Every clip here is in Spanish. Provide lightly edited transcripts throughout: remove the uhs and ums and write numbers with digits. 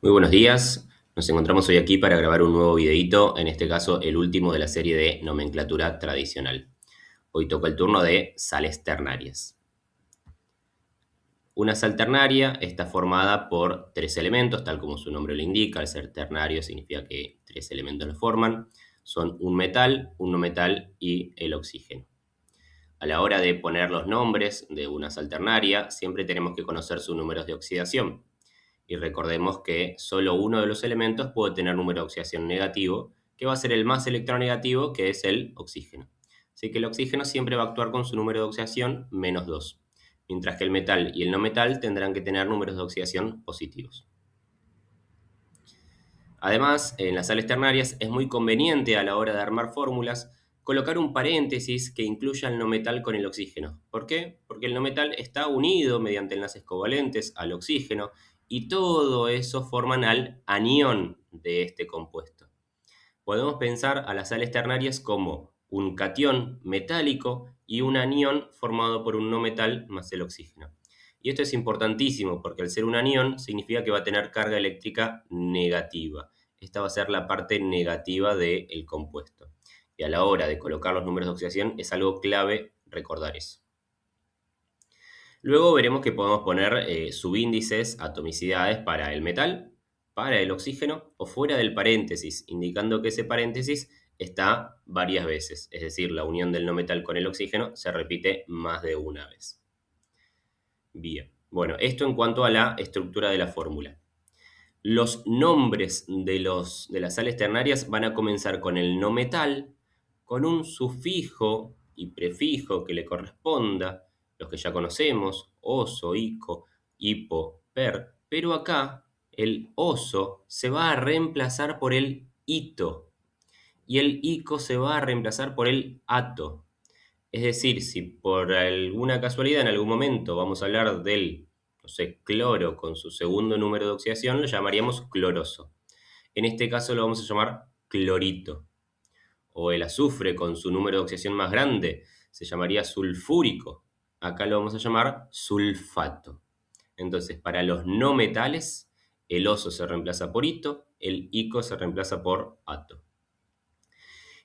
Muy buenos días, nos encontramos hoy aquí para grabar un nuevo videíto, en este caso el último de la serie de nomenclatura tradicional. Hoy toca el turno de sales ternarias. Una sal ternaria está formada por tres elementos, tal como su nombre lo indica. Al ser ternario significa que tres elementos lo forman. Son un metal, un no metal y el oxígeno. A la hora de poner los nombres de una sal ternaria, siempre tenemos que conocer sus números de oxidación. Y recordemos que solo uno de los elementos puede tener número de oxidación negativo, que va a ser el más electronegativo, que es el oxígeno. Así que el oxígeno siempre va a actuar con su número de oxidación -2, mientras que el metal y el no metal tendrán que tener números de oxidación positivos. Además, en las sales ternarias es muy conveniente a la hora de armar fórmulas colocar un paréntesis que incluya el no metal con el oxígeno. ¿Por qué? Porque el no metal está unido mediante enlaces covalentes al oxígeno y todo eso forman al anión de este compuesto. Podemos pensar a las sales ternarias como un catión metálico y un anión formado por un no metal más el oxígeno. Y esto es importantísimo porque al ser un anión significa que va a tener carga eléctrica negativa. Esta va a ser la parte negativa del compuesto. Y a la hora de colocar los números de oxidación es algo clave recordar eso. Luego veremos que podemos poner subíndices, atomicidades para el metal, para el oxígeno o fuera del paréntesis, indicando que ese paréntesis está varias veces. Es decir, la unión del no metal con el oxígeno se repite más de una vez. Bien, bueno, esto en cuanto a la estructura de la fórmula. Los nombres de las sales ternarias van a comenzar con el no metal, con un sufijo y prefijo que le corresponda, los que ya conocemos, oso, ico, hipo, per, pero acá el oso se va a reemplazar por el ito y el ico se va a reemplazar por el ato. Es decir, si por alguna casualidad en algún momento vamos a hablar del, no sé, cloro con su segundo número de oxidación, lo llamaríamos cloroso. En este caso lo vamos a llamar clorito. O el azufre con su número de oxidación más grande se llamaría sulfúrico. Acá lo vamos a llamar sulfato. Entonces, para los no metales, el oso se reemplaza por ito, el ico se reemplaza por ato.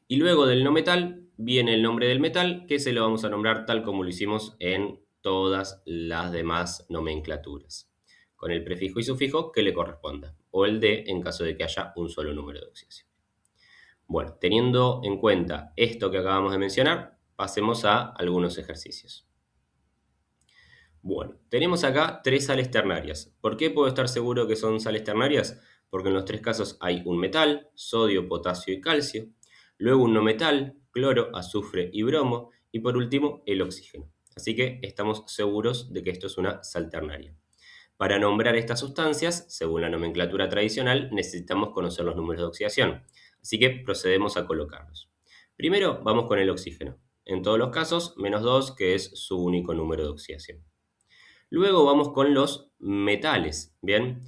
Y luego del no metal viene el nombre del metal, que se lo vamos a nombrar tal como lo hicimos en todas las demás nomenclaturas, con el prefijo y sufijo que le corresponda, o el de en caso de que haya un solo número de oxidación. Bueno, teniendo en cuenta esto que acabamos de mencionar, pasemos a algunos ejercicios. Bueno, tenemos acá tres sales ternarias. ¿Por qué puedo estar seguro que son sales ternarias? Porque en los tres casos hay un metal, sodio, potasio y calcio, luego un no metal, cloro, azufre y bromo, y por último el oxígeno. Así que estamos seguros de que esto es una sal ternaria. Para nombrar estas sustancias, según la nomenclatura tradicional, necesitamos conocer los números de oxidación. Así que procedemos a colocarlos. Primero vamos con el oxígeno. En todos los casos, -2, que es su único número de oxidación. Luego vamos con los metales, ¿bien?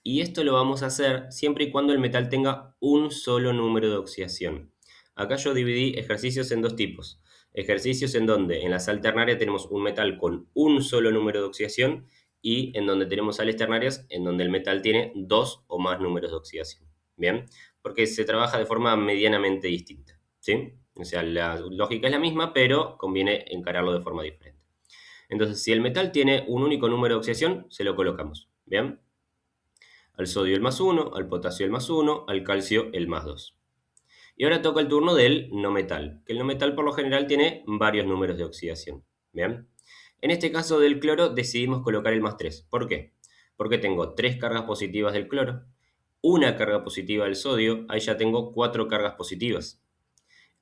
Y esto lo vamos a hacer siempre y cuando el metal tenga un solo número de oxidación. Acá yo dividí ejercicios en dos tipos. Ejercicios en donde en la sal ternaria tenemos un metal con un solo número de oxidación y en donde tenemos sales ternarias en donde el metal tiene dos o más números de oxidación. ¿Bien? Porque se trabaja de forma medianamente distinta, ¿sí? O sea, la lógica es la misma, pero conviene encararlo de forma diferente. Entonces, si el metal tiene un único número de oxidación, se lo colocamos. ¿Bien? Al sodio el +1, al potasio el +1, al calcio el +2. Y ahora toca el turno del no metal, que el no metal por lo general tiene varios números de oxidación. ¿Bien? En este caso del cloro decidimos colocar el +3. ¿Por qué? Porque tengo tres cargas positivas del cloro, una carga positiva del sodio, ahí ya tengo cuatro cargas positivas.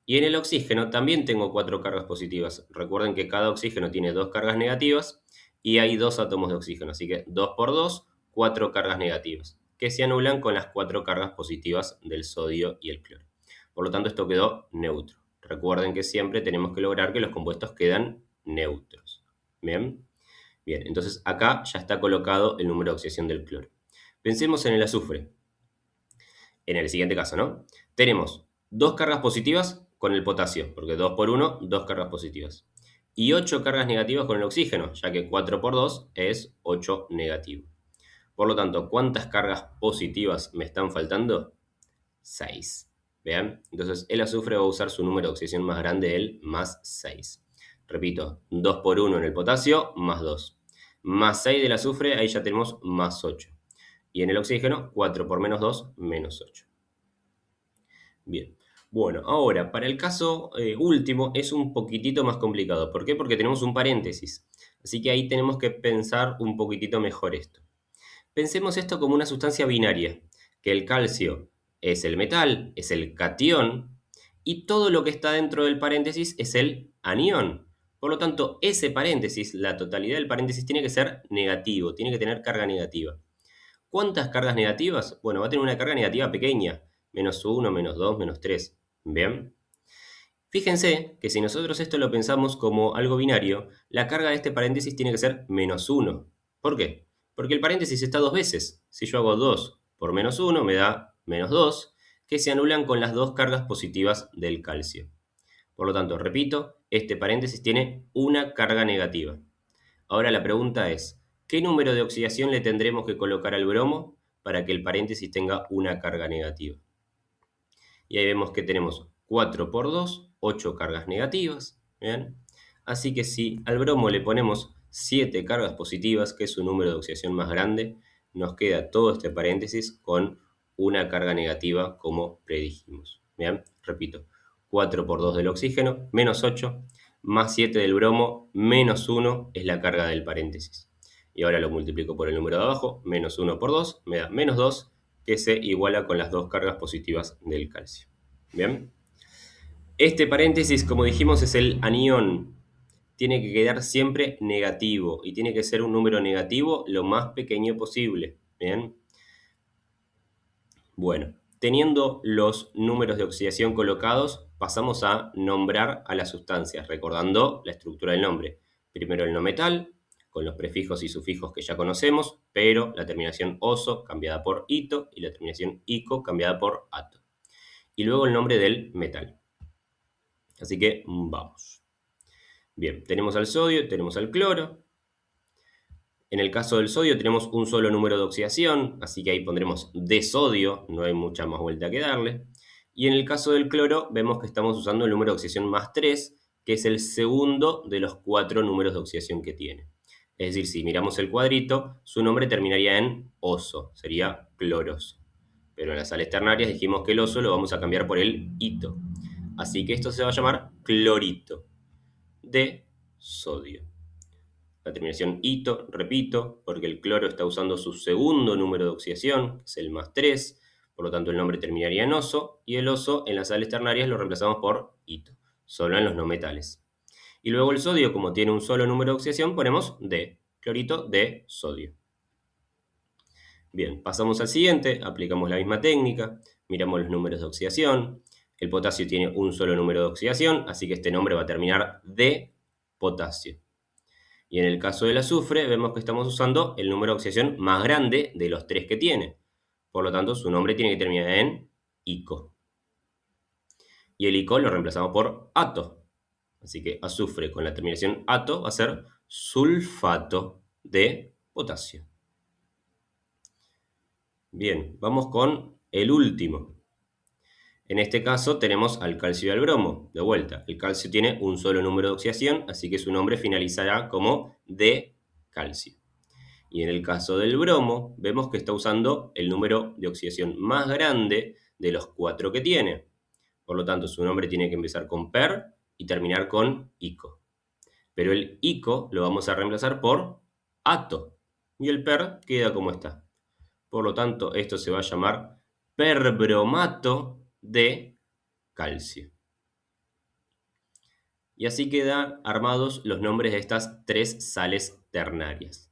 Y en el oxígeno también tengo cuatro cargas positivas. Recuerden que cada oxígeno tiene dos cargas negativas y hay dos átomos de oxígeno. Así que 2 por 2, cuatro cargas negativas, que se anulan con las cuatro cargas positivas del sodio y el cloro. Por lo tanto, esto quedó neutro. Recuerden que siempre tenemos que lograr que los compuestos quedan neutros. ¿Bien? Bien, entonces acá ya está colocado el número de oxidación del cloro. Pensemos en el azufre. En el siguiente caso, ¿no? Tenemos dos cargas positivas con el potasio, porque 2 por 1, dos cargas positivas. Y 8 cargas negativas con el oxígeno, ya que 4 por 2 es 8 negativo. Por lo tanto, ¿cuántas cargas positivas me están faltando? 6. ¿Vean? Entonces el azufre va a usar su número de oxidación más grande, el más 6. Repito, 2 por 1 en el potasio, más 2. Más 6 del azufre, ahí ya tenemos más 8. Y en el oxígeno, 4 por menos 2, menos 8. Bien. Bueno, ahora, para el caso último es un poquitito más complicado. ¿Por qué? Porque tenemos un paréntesis. Así que ahí tenemos que pensar un poquitito mejor esto. Pensemos esto como una sustancia binaria, que el calcio es el metal, es el catión, y todo lo que está dentro del paréntesis es el anión. Por lo tanto, ese paréntesis, la totalidad del paréntesis, tiene que ser negativo, tiene que tener carga negativa. ¿Cuántas cargas negativas? Bueno, va a tener una carga negativa pequeña, menos 1, menos 2, menos 3. ¿Bien? Fíjense que si nosotros esto lo pensamos como algo binario, la carga de este paréntesis tiene que ser menos 1. ¿Por qué? Porque el paréntesis está dos veces. Si yo hago 2 por menos 1 me da menos 2, que se anulan con las dos cargas positivas del calcio. Por lo tanto, repito, este paréntesis tiene una carga negativa. Ahora la pregunta es, ¿qué número de oxidación le tendremos que colocar al bromo para que el paréntesis tenga una carga negativa? Y ahí vemos que tenemos 4 por 2, 8 cargas negativas. ¿Bien? Así que si al bromo le ponemos 7 cargas positivas, que es su número de oxidación más grande, nos queda todo este paréntesis con una carga negativa como predijimos. ¿Bien? Repito, 4 por 2 del oxígeno, menos 8, más 7 del bromo, menos 1 es la carga del paréntesis. Y ahora lo multiplico por el número de abajo, menos 1 por 2, me da menos 2, que se iguala con las dos cargas positivas del calcio. ¿Bien? Este paréntesis, como dijimos, es el anión. Tiene que quedar siempre negativo y tiene que ser un número negativo lo más pequeño posible. ¿Bien? Bueno, teniendo los números de oxidación colocados, pasamos a nombrar a las sustancias, recordando la estructura del nombre. Primero el no metal, con los prefijos y sufijos que ya conocemos, pero la terminación oso cambiada por ito y la terminación ico cambiada por ato. Y luego el nombre del metal. Así que vamos. Bien, tenemos al sodio, tenemos al cloro. En el caso del sodio tenemos un solo número de oxidación, así que ahí pondremos de sodio, no hay mucha más vuelta que darle. Y en el caso del cloro vemos que estamos usando el número de oxidación más 3, que es el segundo de los 4 números de oxidación que tiene. Es decir, si miramos el cuadrito, su nombre terminaría en oso, sería cloroso. Pero en las sales ternarias dijimos que el oso lo vamos a cambiar por el ito. Así que esto se va a llamar clorito de sodio. La terminación ito, repito, porque el cloro está usando su segundo número de oxidación, que es el más 3, por lo tanto el nombre terminaría en oso, y el oso en las sales ternarias lo reemplazamos por ito, solo en los no metales. Y luego el sodio, como tiene un solo número de oxidación, ponemos D, clorito de sodio. Bien, pasamos al siguiente, aplicamos la misma técnica, miramos los números de oxidación. El potasio tiene un solo número de oxidación, así que este nombre va a terminar de potasio. Y en el caso del azufre, vemos que estamos usando el número de oxidación más grande de los 3 que tiene. Por lo tanto, su nombre tiene que terminar en ico. Y el ico lo reemplazamos por ato. Así que azufre con la terminación ato va a ser sulfato de potasio. Bien, vamos con el último. En este caso tenemos al calcio y al bromo. De vuelta, el calcio tiene un solo número de oxidación, así que su nombre finalizará como de calcio. Y en el caso del bromo, vemos que está usando el número de oxidación más grande de los 4 que tiene. Por lo tanto, su nombre tiene que empezar con per y terminar con ico. Pero el ico lo vamos a reemplazar por ato. Y el per queda como está. Por lo tanto, esto se va a llamar perbromato de calcio. Y así quedan armados los nombres de estas 3 sales ternarias.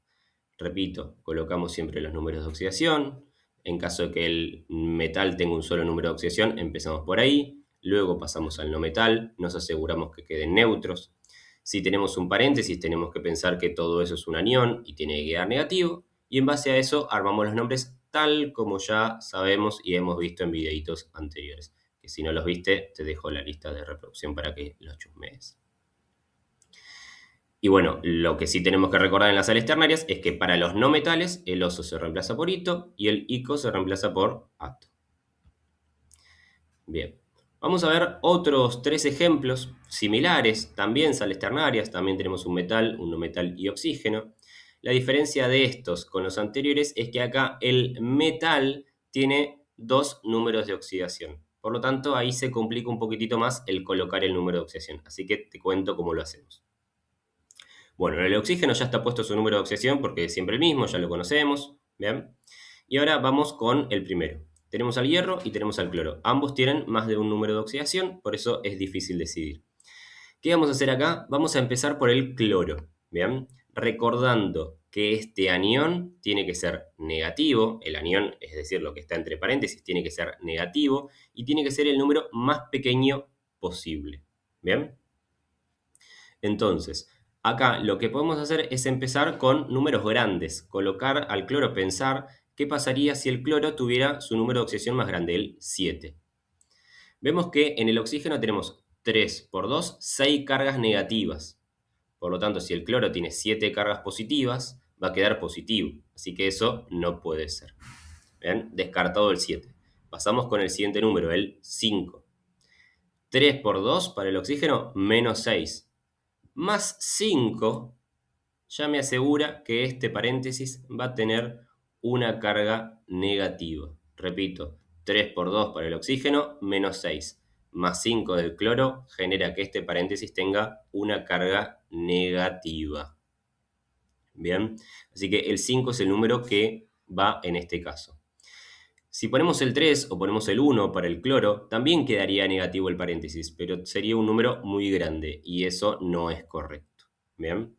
Repito, colocamos siempre los números de oxidación. En caso de que el metal tenga un solo número de oxidación, empezamos por ahí. Luego pasamos al no metal, nos aseguramos que queden neutros. Si tenemos un paréntesis, tenemos que pensar que todo eso es un anión y tiene que quedar negativo. Y en base a eso armamos los nombres tal como ya sabemos y hemos visto en videitos anteriores. Que si no los viste, te dejo la lista de reproducción para que los chusmees. Y bueno, lo que sí tenemos que recordar en las sales ternarias es que para los no metales, el oso se reemplaza por ito y el ico se reemplaza por ato. Bien, vamos a ver otros 3 ejemplos similares, también sales ternarias, también tenemos un metal, un no metal y oxígeno. La diferencia de estos con los anteriores es que acá el metal tiene 2 números de oxidación. Por lo tanto, ahí se complica un poquitito más el colocar el número de oxidación. Así que te cuento cómo lo hacemos. Bueno, en el oxígeno ya está puesto su número de oxidación porque es siempre el mismo, ya lo conocemos. Bien. Y ahora vamos con el primero. Tenemos al hierro y tenemos al cloro. Ambos tienen más de un número de oxidación, por eso es difícil decidir. ¿Qué vamos a hacer acá? Vamos a empezar por el cloro. Bien. Recordando que este anión tiene que ser negativo, el anión, es decir, lo que está entre paréntesis, tiene que ser negativo y tiene que ser el número más pequeño posible. Bien. Entonces, acá lo que podemos hacer es empezar con números grandes, colocar al cloro, pensar qué pasaría si el cloro tuviera su número de oxidación más grande, el 7. Vemos que en el oxígeno tenemos 3 por 2, 6 cargas negativas. Por lo tanto, si el cloro tiene 7 cargas positivas, va a quedar positivo. Así que eso no puede ser. ¿Ven? Descartado el 7. Pasamos con el siguiente número, el 5. 3 por 2 para el oxígeno, menos 6. Más 5 ya me asegura que este paréntesis va a tener una carga negativa. Repito, 3 por 2 para el oxígeno, menos 6. Más 5 del cloro genera que este paréntesis tenga una carga negativa. Bien, así que el 5 es el número que va en este caso. Si ponemos el 3 o ponemos el 1 para el cloro, también quedaría negativo el paréntesis, pero sería un número muy grande y eso no es correcto. Bien.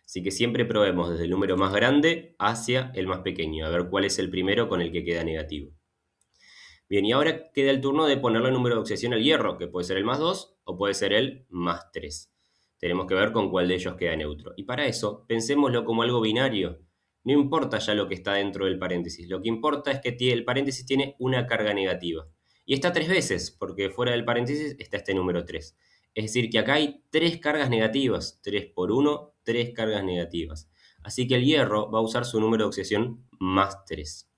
Así que siempre probemos desde el número más grande hacia el más pequeño, a ver cuál es el primero con el que queda negativo. Bien, y ahora queda el turno de ponerle el número de oxidación al hierro, que puede ser el más 2 o puede ser el más 3. Tenemos que ver con cuál de ellos queda neutro. Y para eso, pensémoslo como algo binario. No importa ya lo que está dentro del paréntesis, lo que importa es que el paréntesis tiene una carga negativa. Y está 3 veces, porque fuera del paréntesis está este número 3. Es decir, que acá hay 3 cargas negativas. 3 por 1, 3 cargas negativas. Así que el hierro va a usar su número de oxidación más 3.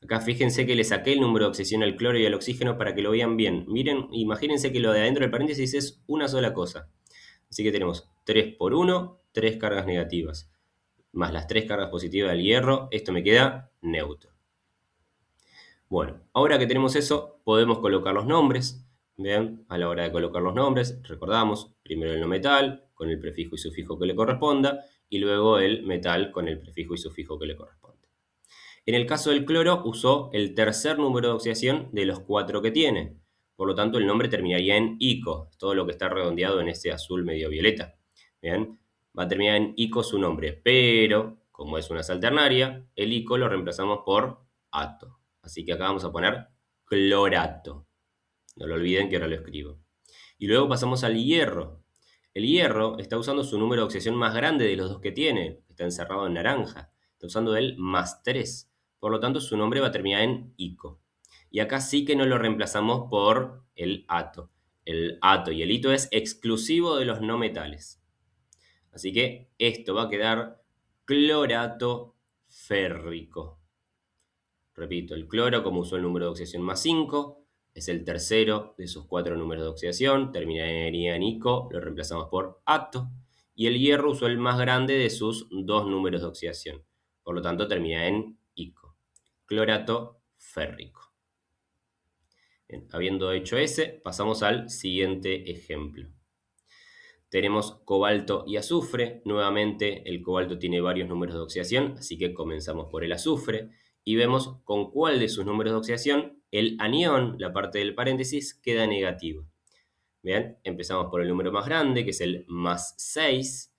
Acá fíjense que le saqué el número de oxidación al cloro y al oxígeno para que lo vean bien. Miren, imagínense que lo de adentro del paréntesis es una sola cosa. Así que tenemos 3 por 1, 3 cargas negativas. Más las 3 cargas positivas del hierro, esto me queda neutro. Bueno, ahora que tenemos eso, podemos colocar los nombres. Bien, a la hora de colocar los nombres, recordamos, primero el no metal, con el prefijo y sufijo que le corresponda, y luego el metal con el prefijo y sufijo que le corresponde. En el caso del cloro, usó el tercer número de oxidación de los 4 que tiene. Por lo tanto, el nombre terminaría en ico, todo lo que está redondeado en ese azul medio violeta. Bien, va a terminar en ico su nombre, pero como es una sal ternaria, el ico lo reemplazamos por ato. Así que acá vamos a poner clorato. No lo olviden que ahora lo escribo. Y luego pasamos al hierro. El hierro está usando su número de oxidación más grande de los dos que tiene, está encerrado en naranja. Está usando el más 3. Por lo tanto, su nombre va a terminar en ico. Y acá sí que no lo reemplazamos por el ato. El ato y el ito es exclusivo de los no metales. Así que esto va a quedar clorato férrico. Repito, el cloro, como usó el número de oxidación más 5, es el tercero de sus 4 números de oxidación, terminaría en ico, lo reemplazamos por ato, y el hierro usó el más grande de sus 2 números de oxidación, por lo tanto termina en ico, clorato férrico. Bien, habiendo hecho ese, pasamos al siguiente ejemplo. Tenemos cobalto y azufre. Nuevamente, el cobalto tiene varios números de oxidación, así que comenzamos por el azufre y vemos con cuál de sus números de oxidación el anión, la parte del paréntesis, queda negativo. Bien, empezamos por el número más grande, que es el más 6,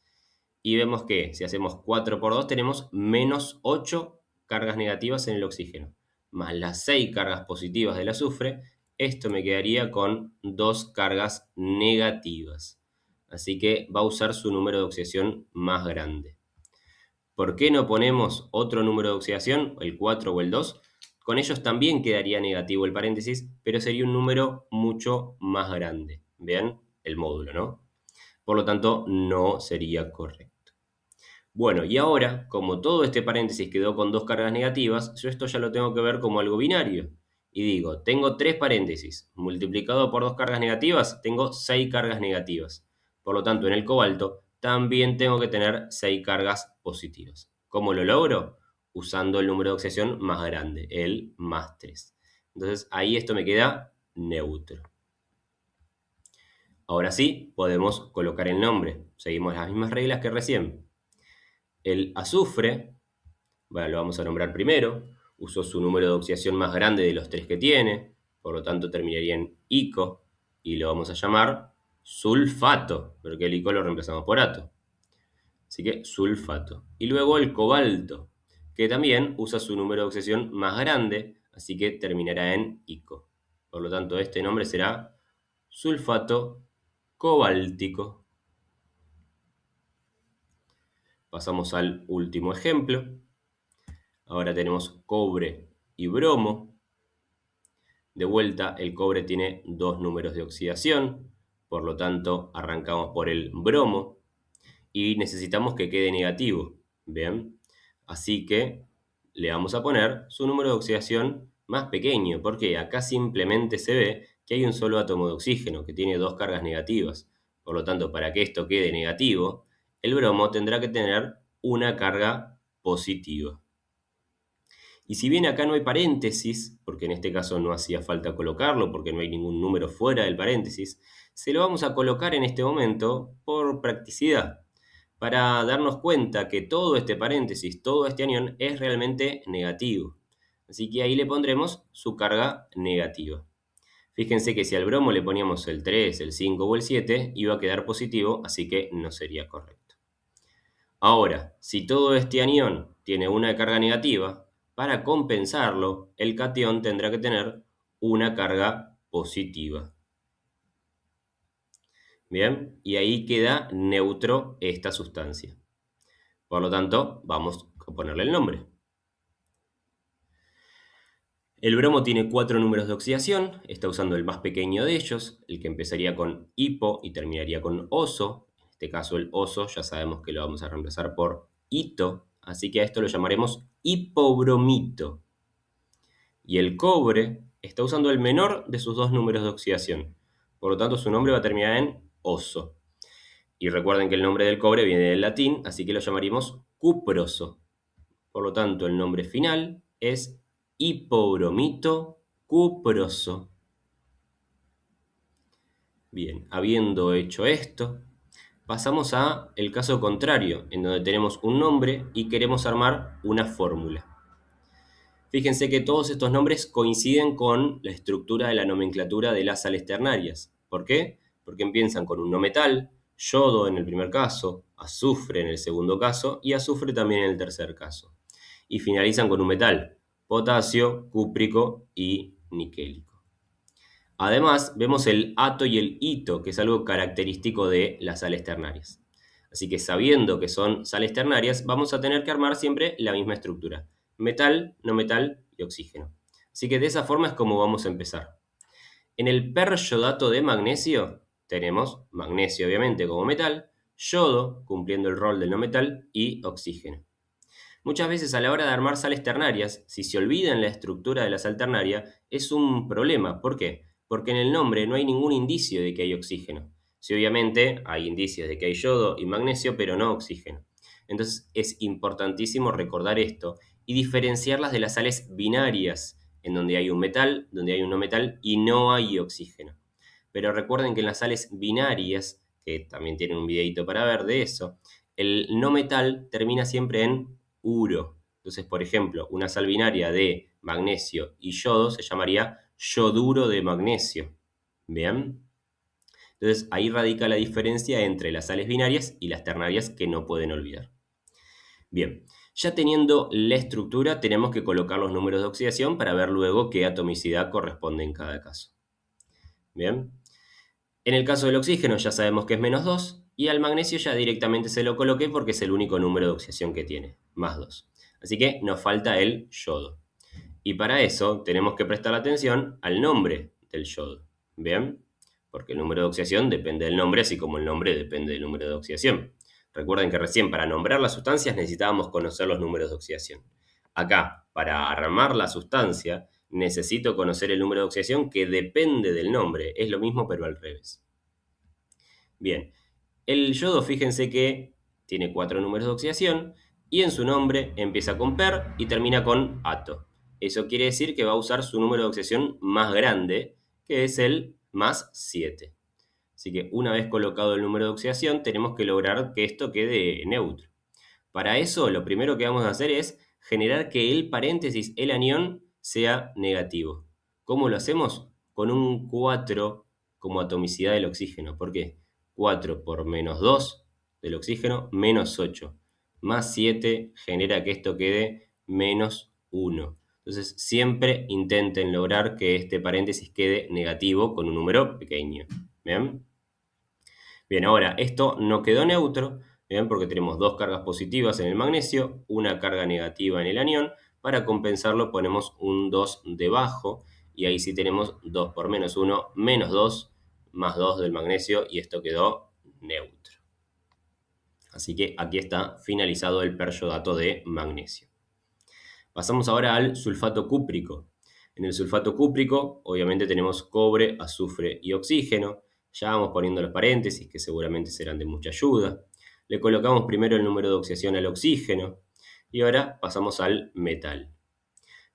y vemos que si hacemos 4 por 2 tenemos menos 8 cargas negativas en el oxígeno, más las 6 cargas positivas del azufre. Esto me quedaría con 2 cargas negativas. Así que va a usar su número de oxidación más grande. ¿Por qué no ponemos otro número de oxidación, el 4 o el 2? Con ellos también quedaría negativo el paréntesis, pero sería un número mucho más grande. ¿Vean? El módulo, ¿no? por lo tanto no sería correcto. Bueno, y ahora, como todo este paréntesis quedó con dos cargas negativas, yo esto ya lo tengo que ver como algo binario. Y digo, tengo 3 paréntesis, multiplicado por 2 cargas negativas, tengo 6 cargas negativas. Por lo tanto, en el cobalto también tengo que tener 6 cargas positivas. ¿Cómo lo logro? Usando el número de oxidación más grande, el más 3. Entonces, ahí esto me queda neutro. Ahora sí, podemos colocar el nombre. Seguimos las mismas reglas que recién. El azufre, bueno, lo vamos a nombrar primero, usó su número de oxidación más grande de los 3 que tiene, por lo tanto terminaría en ico, y lo vamos a llamar sulfato, porque el ico lo reemplazamos por ato. Así que sulfato. Y luego el cobalto, que también usa su número de oxidación más grande, así que terminará en ico. Por lo tanto, este nombre será sulfato cobáltico. Pasamos al último ejemplo. Ahora tenemos cobre y bromo. De vuelta, el cobre tiene 2 números de oxidación, por lo tanto arrancamos por el bromo y necesitamos que quede negativo. Bien, así que le vamos a poner su número de oxidación más pequeño, porque acá simplemente se ve que hay un solo átomo de oxígeno que tiene 2 cargas negativas. Por lo tanto, para que esto quede negativo, el bromo tendrá que tener una carga positiva. Y si bien acá no hay paréntesis, porque en este caso no hacía falta colocarlo, porque no hay ningún número fuera del paréntesis, se lo vamos a colocar en este momento por practicidad, para darnos cuenta que todo este paréntesis, todo este anión es realmente negativo. Así que ahí le pondremos su carga negativa. Fíjense que si al bromo le poníamos el 3, el 5 o el 7, iba a quedar positivo, así que no sería correcto. Ahora, si todo este anión tiene una carga negativa, para compensarlo, el catión tendrá que tener una carga positiva. Bien, y ahí queda neutro esta sustancia. Por lo tanto, vamos a ponerle el nombre. El bromo tiene 4 números de oxidación, está usando el más pequeño de ellos, el que empezaría con hipo y terminaría con oso. En este caso el oso ya sabemos que lo vamos a reemplazar por ito, así que a esto lo llamaremos hipobromito. Y el cobre está usando el menor de sus 2 números de oxidación, por lo tanto su nombre va a terminar en oso. Y recuerden que el nombre del cobre viene del latín, así que lo llamaríamos cuproso. Por lo tanto, el nombre final es hipobromito cuproso. Bien, habiendo hecho esto, pasamos a el caso contrario, en donde tenemos un nombre y queremos armar una fórmula. Fíjense que todos estos nombres coinciden con la estructura de la nomenclatura de las sales ternarias. ¿Por qué? Porque empiezan con un no metal, yodo en el primer caso, azufre en el segundo caso y azufre también en el tercer caso. Y finalizan con un metal, potasio, cúprico y niquélico. Además, vemos el ato y el ito, que es algo característico de las sales ternarias. Así que sabiendo que son sales ternarias, vamos a tener que armar siempre la misma estructura. Metal, no metal y oxígeno. Así que de esa forma es como vamos a empezar. En el peryodato de magnesio tenemos magnesio obviamente como metal, yodo cumpliendo el rol del no metal y oxígeno. Muchas veces a la hora de armar sales ternarias, si se olvidan la estructura de la sal ternaria, es un problema. ¿Por qué? Porque en el nombre no hay ningún indicio de que hay oxígeno. Sí, obviamente hay indicios de que hay yodo y magnesio, pero no oxígeno. Entonces es importantísimo recordar esto y diferenciarlas de las sales binarias, en donde hay un metal, donde hay un no metal y no hay oxígeno. Pero recuerden que en las sales binarias, que también tienen un videito para ver de eso, el no metal termina siempre en uro. Entonces, por ejemplo, una sal binaria de magnesio y yodo se llamaría yoduro de magnesio. ¿Bien? Entonces, ahí radica la diferencia entre las sales binarias y las ternarias que no pueden olvidar. Bien, ya teniendo la estructura, tenemos que colocar los números de oxidación para ver luego qué atomicidad corresponde en cada caso. Bien, en el caso del oxígeno ya sabemos que es -2 y al magnesio ya directamente se lo coloqué porque es el único número de oxidación que tiene, +2. Así que nos falta el yodo. Y para eso tenemos que prestar atención al nombre del yodo. ¿Bien? porque el número de oxidación depende del nombre, así como el nombre depende del número de oxidación. Recuerden que recién para nombrar las sustancias necesitábamos conocer los números de oxidación. Acá, para armar la sustancia, necesito conocer el número de oxidación que depende del nombre. Es lo mismo pero al revés. Bien, el yodo, fíjense que tiene 4 números de oxidación y en su nombre empieza con per y termina con ato. Eso quiere decir que va a usar su número de oxidación más grande, que es el más 7. Así que una vez colocado el número de oxidación, tenemos que lograr que esto quede neutro. Para eso, lo primero que vamos a hacer es generar que el paréntesis, el anión, sea negativo. ¿Cómo lo hacemos? Con un 4 como atomicidad del oxígeno. ¿Por qué? 4 por menos 2 del oxígeno, menos 8. Más 7 genera que esto quede menos 1. Entonces, siempre intenten lograr que este paréntesis quede negativo con un número pequeño. ¿Bien? Bien, ahora, esto no quedó neutro, ¿bien? Porque tenemos dos cargas positivas en el magnesio, una carga negativa en el anión. Para compensarlo ponemos un 2 debajo y ahí sí tenemos 2 por menos 1, menos 2, más 2 del magnesio y esto quedó neutro. Así que aquí está finalizado el peryodato de magnesio. Pasamos ahora al sulfato cúprico. En el sulfato cúprico, obviamente tenemos cobre, azufre y oxígeno. Ya vamos poniendo los paréntesis, que seguramente serán de mucha ayuda. Le colocamos primero el número de oxidación al oxígeno. Y ahora pasamos al metal.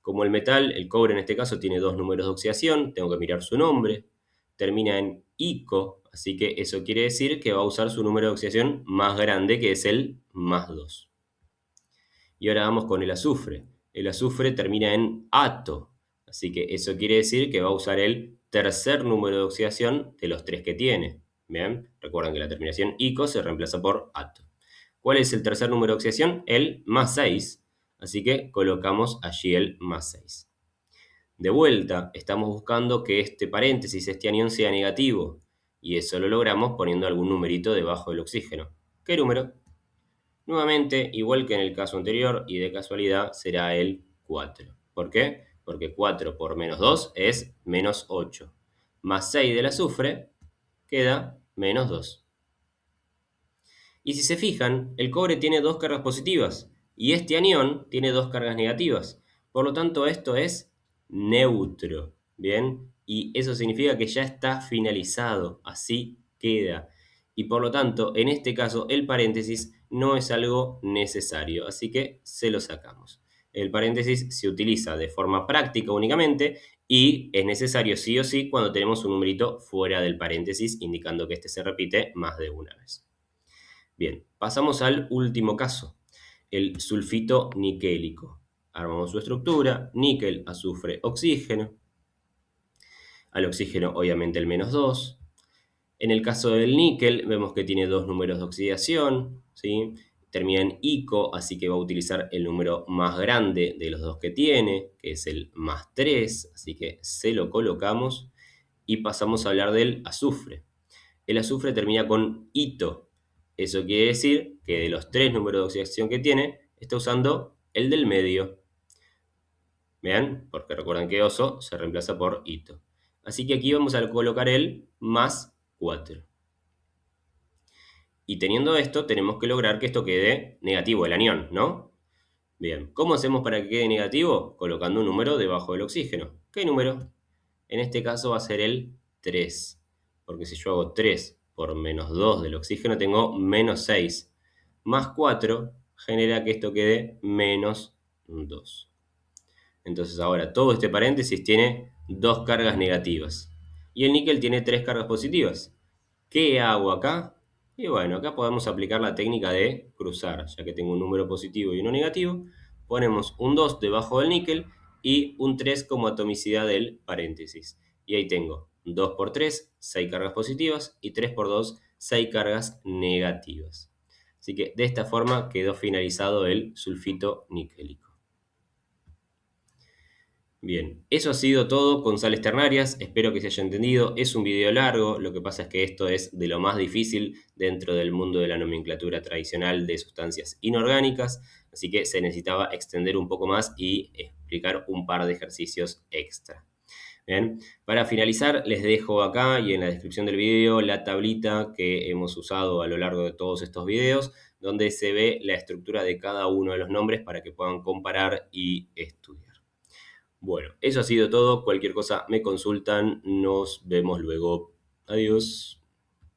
Como el metal, el cobre en este caso, tiene dos números de oxidación, tengo que mirar su nombre. Termina en ico, así que eso quiere decir que va a usar su número de oxidación más grande, que es el más 2. Y ahora vamos con el azufre. El azufre termina en ato, así que eso quiere decir que va a usar el tercer número de oxidación de los tres que tiene. Bien, recuerden que la terminación ico se reemplaza por ato. ¿Cuál es el tercer número de oxidación? El más 6, así que colocamos allí el más 6. De vuelta, estamos buscando que este paréntesis, este anión, sea negativo, y eso lo logramos poniendo algún numerito debajo del oxígeno. ¿Qué número? Nuevamente, igual que en el caso anterior y de casualidad, será el 4. ¿Por qué? Porque 4 por menos 2 es menos 8. Más 6 del azufre queda menos 2. Y si se fijan, el cobre tiene dos cargas positivas y este anión tiene dos cargas negativas. Por lo tanto, esto es neutro. ¿Bien? Y eso significa que ya está finalizado. Así queda. Y por lo tanto, en este caso, el paréntesis no es algo necesario. Así que se lo sacamos. El paréntesis se utiliza de forma práctica únicamente y es necesario sí o sí cuando tenemos un numerito fuera del paréntesis, indicando que este se repite más de una vez. Bien, pasamos al último caso, el sulfito niquélico. Armamos su estructura, níquel, azufre, oxígeno. Al oxígeno, obviamente, el menos 2. En el caso del níquel, vemos que tiene dos números de oxidación, ¿sí? Termina en ico, así que va a utilizar el número más grande de los dos que tiene, que es el más 3, así que se lo colocamos y pasamos a hablar del azufre. El azufre termina con ito. Eso quiere decir que de los tres números de oxidación que tiene, está usando el del medio. Vean, porque recuerdan que oso se reemplaza por ito. Así que aquí vamos a colocar el más 4. Y teniendo esto, tenemos que lograr que esto quede negativo, el anión, ¿no? Bien, ¿cómo hacemos para que quede negativo? Colocando un número debajo del oxígeno. ¿Qué número? En este caso va a ser el 3. Porque si yo hago 3 por menos 2 del oxígeno, tengo menos 6. Más 4 genera que esto quede menos 2. Entonces ahora todo este paréntesis tiene dos cargas negativas. Y el níquel tiene tres cargas positivas. ¿Qué hago acá? Y bueno, acá podemos aplicar la técnica de cruzar. Ya que tengo un número positivo y uno negativo, ponemos un 2 debajo del níquel y un 3 como atomicidad del paréntesis. Y ahí tengo 2 por 3, 6 cargas positivas, y 3 por 2, 6 cargas negativas. Así que de esta forma quedó finalizado el sulfito niquélico. Bien, eso ha sido todo con sales ternarias, espero que se haya entendido, es un video largo, lo que pasa es que esto es de lo más difícil dentro del mundo de la nomenclatura tradicional de sustancias inorgánicas, así que se necesitaba extender un poco más y explicar un par de ejercicios extra. Bien, para finalizar les dejo acá y en la descripción del video la tablita que hemos usado a lo largo de todos estos videos, donde se ve la estructura de cada uno de los nombres para que puedan comparar y estudiar. Bueno, eso ha sido todo. Cualquier cosa me consultan. Nos vemos luego. Adiós.